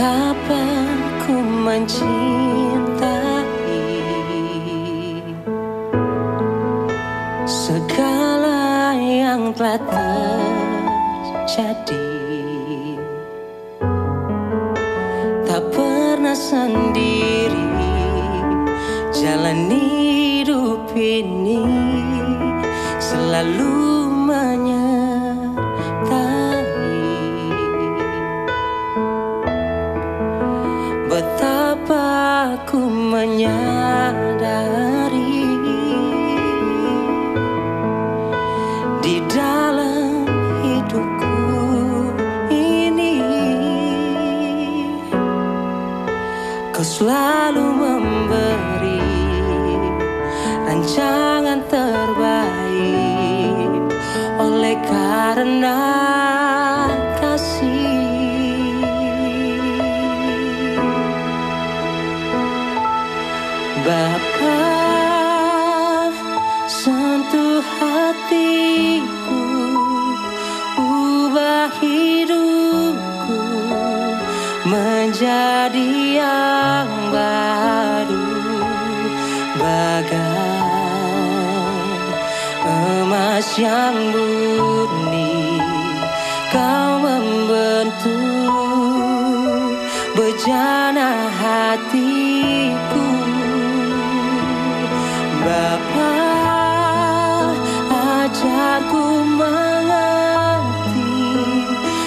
Kapan ku mencintai segala yang telah terjadi, tak pernah sendiri jalani hidup ini, selalu betapa aku menyadari di dalam hidupku ini kau selalu memberi rancangan terbaik oleh karena kasih. Bapa, sentuh hatiku, ubah hidupku menjadi yang baru, bagai emas yang murni. Kau membentuk bejana hatiku. Bapa, ajarku mengerti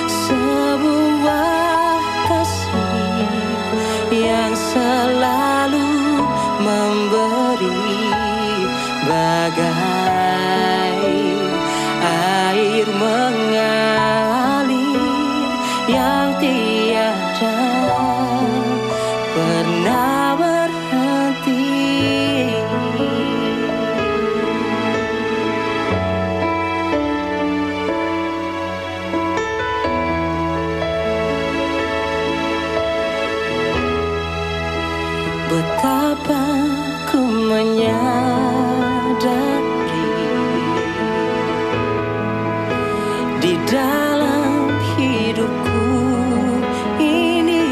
sebuah kasih yang selalu memberi, bagai air mengalir yang tiada pernah berhenti. Betapa ku menyadari di dalam hidupku ini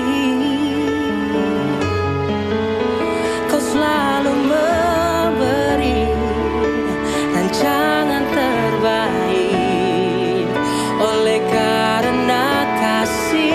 kau selalu memberi rancangan terbaik oleh karena kasih.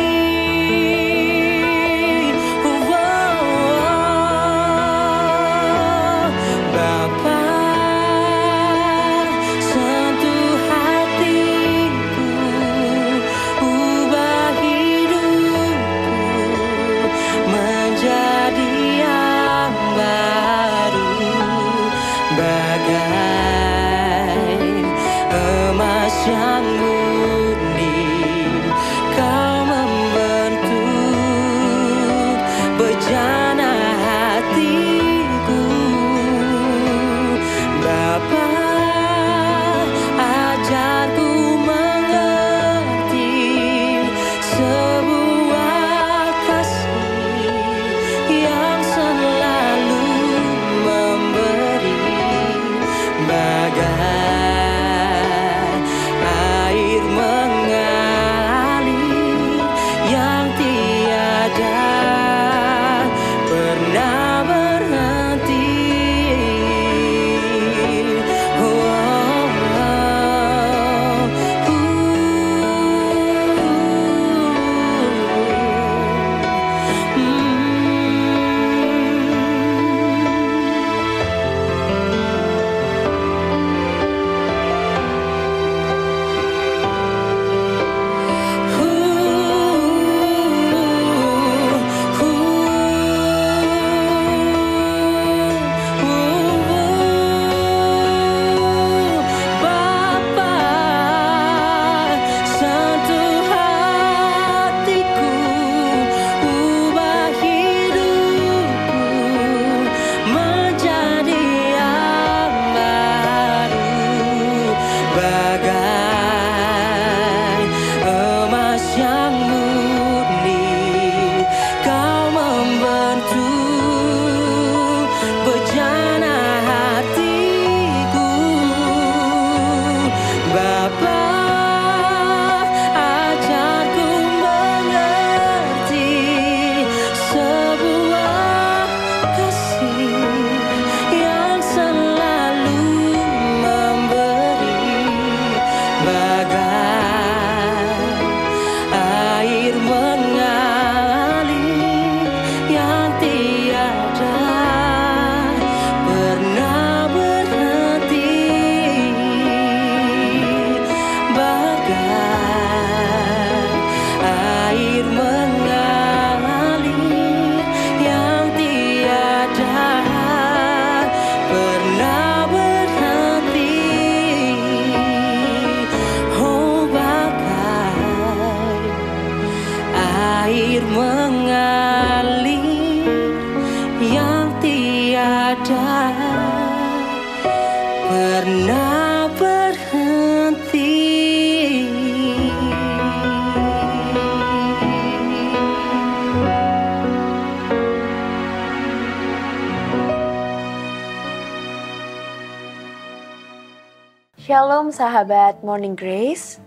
Shalom sahabat Morning Grace.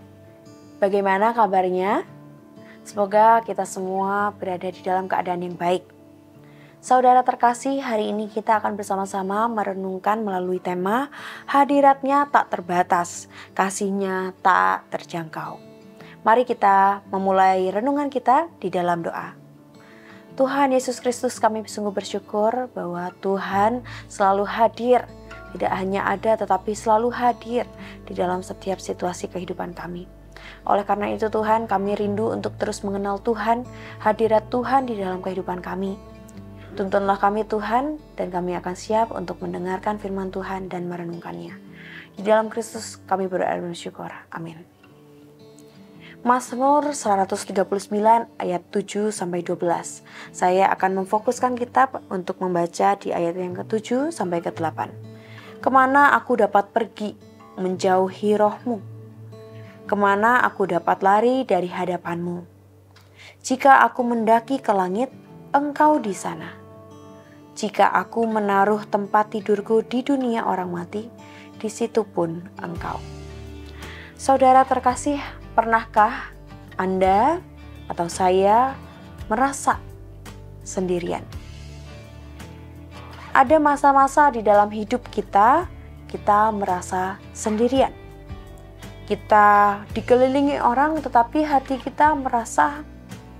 Bagaimana kabarnya? Semoga kita semua berada di dalam keadaan yang baik. Saudara terkasih, hari ini kita akan bersama-sama merenungkan melalui tema hadiratnya tak terbatas, kasihnya tak terjangkau. Mari kita memulai renungan kita di dalam doa. Tuhan Yesus Kristus, kami sungguh bersyukur bahwa Tuhan selalu hadir. Tidak hanya ada tetapi selalu hadir di dalam setiap situasi kehidupan kami. Oleh karena itu Tuhan, kami rindu untuk terus mengenal Tuhan, hadirat Tuhan di dalam kehidupan kami. Tuntunlah kami Tuhan, dan kami akan siap untuk mendengarkan firman Tuhan dan merenungkannya. Di dalam Kristus kami berdoa dan bersyukur. Amin. Mazmur 139 ayat 7-12. Saya akan memfokuskan kitab untuk membaca di ayat yang ke-7 sampai ke-8. Kemana aku dapat pergi menjauhi roh-Mu? Kemana aku dapat lari dari hadapan-Mu? Jika aku mendaki ke langit, Engkau di sana. Jika aku menaruh tempat tidurku di dunia orang mati, di situ pun Engkau. Saudara terkasih, pernahkah Anda atau saya merasa sendirian? Ada masa-masa di dalam hidup kita merasa sendirian. Kita dikelilingi orang tetapi hati kita merasa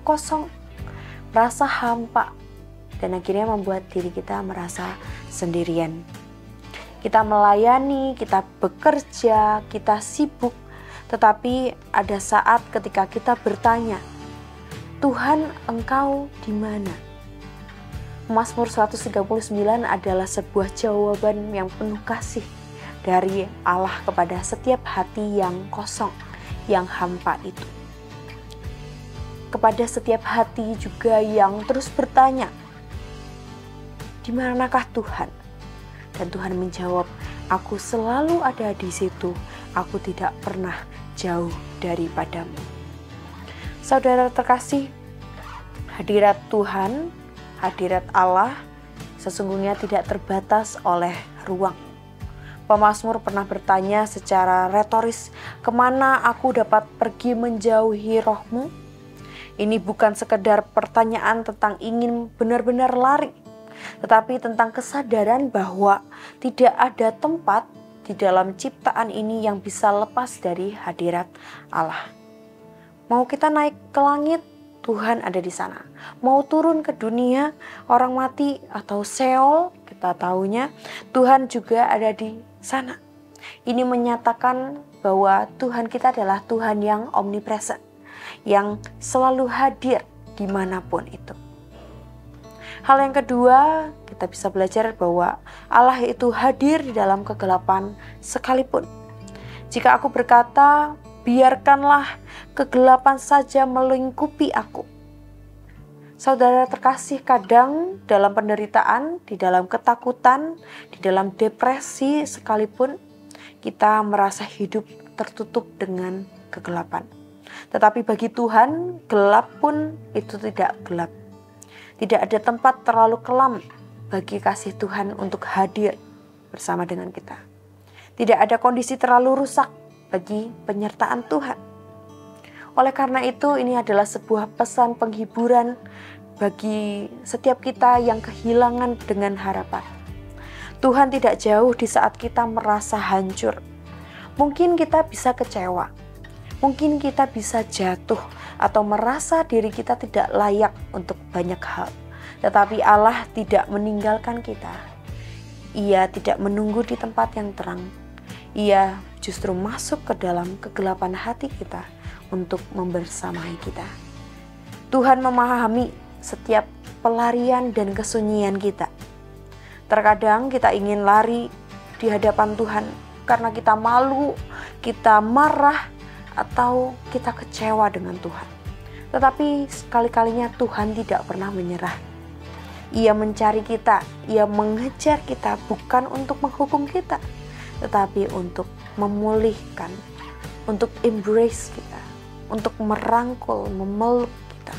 kosong, merasa hampa, dan akhirnya membuat diri kita merasa sendirian. Kita melayani, kita bekerja, kita sibuk, tetapi ada saat ketika kita bertanya, Tuhan, Engkau di mana? Mazmur 139 adalah sebuah jawaban yang penuh kasih dari Allah kepada setiap hati yang kosong, yang hampa itu. Kepada setiap hati juga yang terus bertanya, di manakah Tuhan? Dan Tuhan menjawab, aku selalu ada di situ, aku tidak pernah jauh daripadamu. Saudara terkasih, hadirat Tuhan, hadirat Allah sesungguhnya tidak terbatas oleh ruang. Pemazmur pernah bertanya secara retoris, kemana aku dapat pergi menjauhi roh-Mu? Ini bukan sekedar pertanyaan tentang ingin benar-benar lari, tetapi tentang kesadaran bahwa tidak ada tempat di dalam ciptaan ini yang bisa lepas dari hadirat Allah. Mau kita naik ke langit, Tuhan ada di sana. Mau turun ke dunia orang mati atau Sheol, kita tahunya Tuhan juga ada di sana. Ini menyatakan bahwa Tuhan kita adalah Tuhan yang omnipresent, yang selalu hadir dimanapun itu. Hal yang kedua, kita bisa belajar bahwa Allah itu hadir di dalam kegelapan sekalipun. Jika aku berkata, biarkanlah kegelapan saja melingkupi aku. Saudara terkasih, kadang dalam penderitaan, di dalam ketakutan, di dalam depresi sekalipun, kita merasa hidup tertutup dengan kegelapan. Tetapi bagi Tuhan, gelap pun itu tidak gelap. Tidak ada tempat terlalu kelam bagi kasih Tuhan untuk hadir bersama dengan kita. Tidak ada kondisi terlalu rusak bagi penyertaan Tuhan. Oleh karena itu, ini adalah sebuah pesan penghiburan bagi setiap kita yang kehilangan dengan harapan. Tuhan tidak jauh di saat kita merasa hancur. Mungkin kita bisa kecewa. Mungkin kita bisa jatuh atau merasa diri kita tidak layak untuk banyak hal. Tetapi Allah tidak meninggalkan kita. Ia tidak menunggu di tempat yang terang. Ia justru masuk ke dalam kegelapan hati kita untuk membersamai kita. Tuhan memahami setiap pelarian dan kesunyian kita. Terkadang kita ingin lari di hadapan Tuhan karena kita malu, kita marah, atau kita kecewa dengan Tuhan. Tetapi sekali-kalinya Tuhan tidak pernah menyerah. Ia mencari kita, Ia mengejar kita bukan untuk menghukum kita, tetapi untuk memulihkan, untuk embrace kita, untuk merangkul, memeluk kita.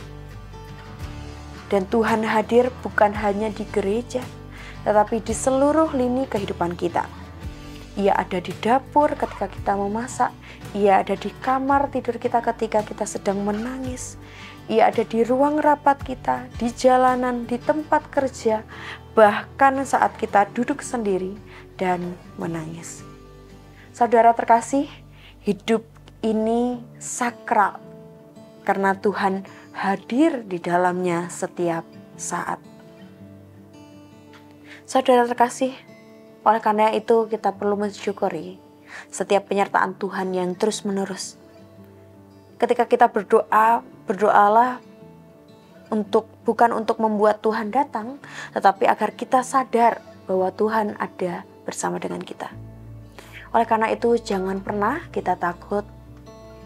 Dan Tuhan hadir bukan hanya di gereja, tetapi di seluruh lini kehidupan kita. Ia ada di dapur ketika kita memasak. Ia ada di kamar tidur kita ketika kita sedang menangis. Ia ada di ruang rapat kita, di jalanan, di tempat kerja, bahkan saat kita duduk sendiri dan menangis. Saudara terkasih, hidup ini sakral karena Tuhan hadir di dalamnya setiap saat. Saudara terkasih, oleh karena itu kita perlu mensyukuri setiap penyertaan Tuhan yang terus-menerus. Ketika kita berdoa, berdoalah bukan untuk membuat Tuhan datang, tetapi agar kita sadar bahwa Tuhan ada bersama dengan kita. Oleh karena itu, jangan pernah kita takut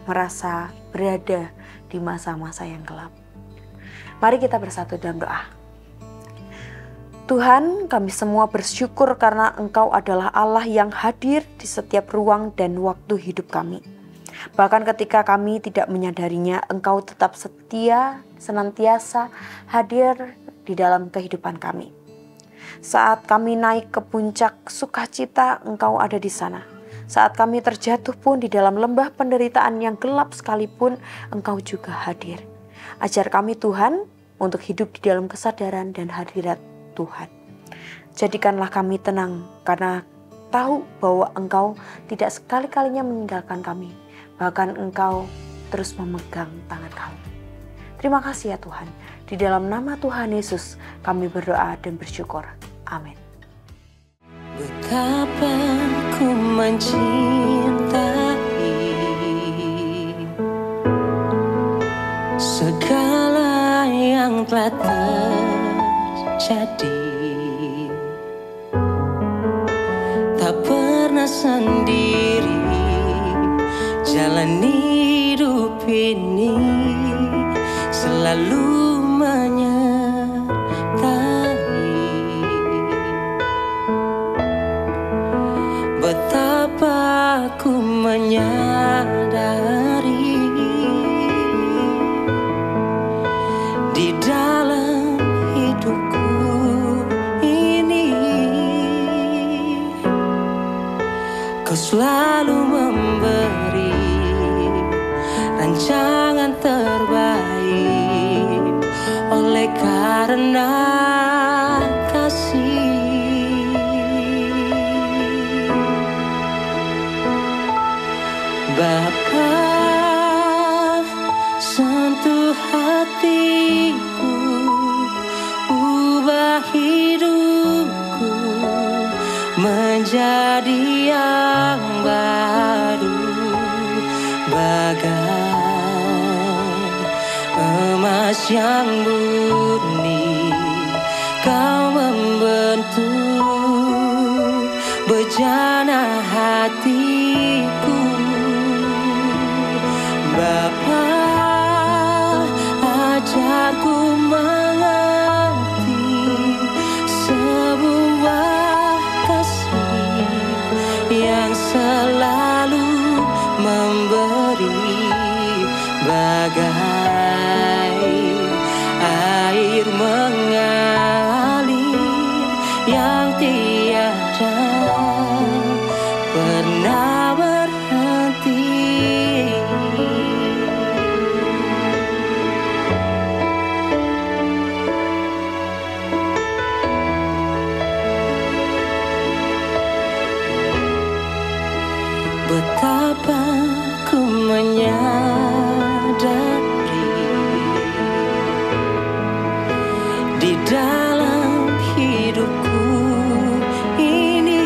merasa berada di masa-masa yang gelap. Mari kita bersatu dalam doa. Tuhan, kami semua bersyukur karena Engkau adalah Allah yang hadir di setiap ruang dan waktu hidup kami. Bahkan ketika kami tidak menyadarinya, Engkau tetap setia, senantiasa hadir di dalam kehidupan kami. Saat kami naik ke puncak sukacita, Engkau ada di sana. Saat kami terjatuh pun di dalam lembah penderitaan yang gelap sekalipun, Engkau juga hadir. Ajar kami Tuhan untuk hidup di dalam kesadaran dan hadirat Tuhan. Jadikanlah kami tenang karena tahu bahwa Engkau tidak sekali-kalinya meninggalkan kami. Bahkan Engkau terus memegang tangan kami. Terima kasih ya Tuhan. Di dalam nama Tuhan Yesus kami berdoa dan bersyukur. Amin. Betapa ku mencintai segala yang telah terjadi. Tak pernah sendiri jalani hidup ini, selalu menyertai. Betapa ku menyadari di dalam hidupku ini, Kau selalu memberi rancangan terbaik oleh karena kasih. Bapa, sentuh hatiku, ubah hidupku menjadi yang baru, bagai emas yang murni. Kau membentuk bejana hatiku. Bapa, ajarku mengerti sebuah kasih yang selalu memberi, bagai air mengalir yang tiada pernah berhenti. Betapa ku menyadari di dalam hidupku ini,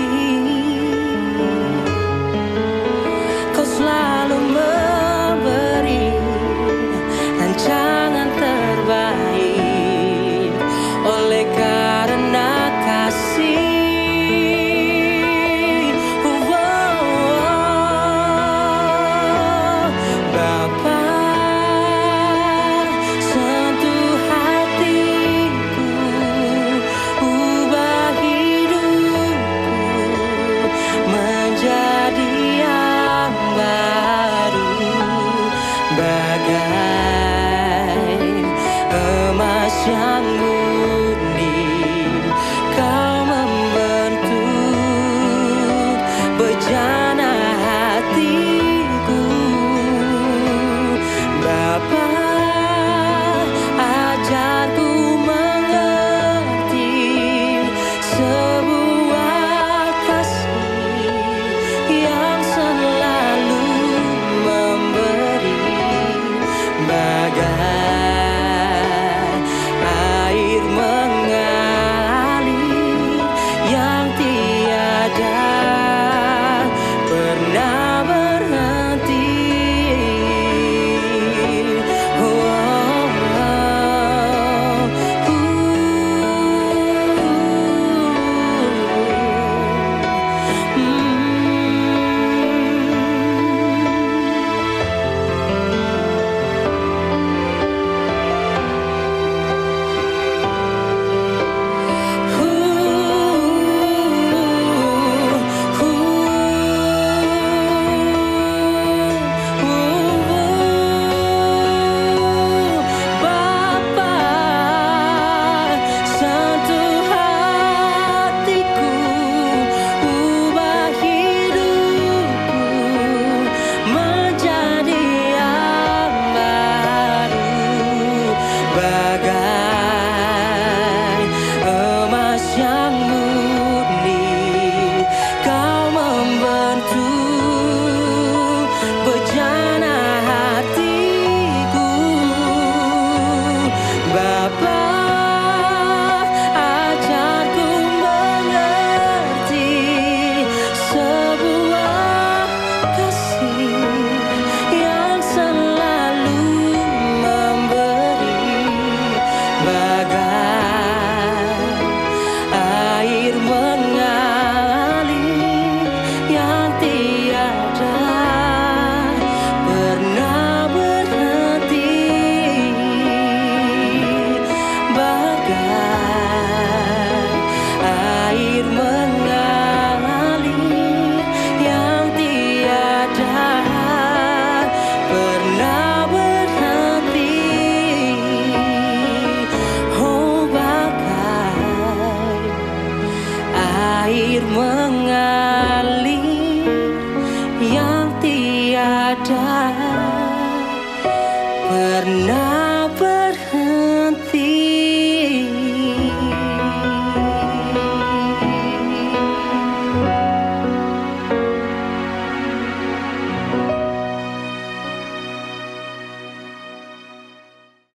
Kau selalu memberi rancangan terbaik oleh karena kasih. Yang murni, Kau membentuk air mengalir yang tiada pernah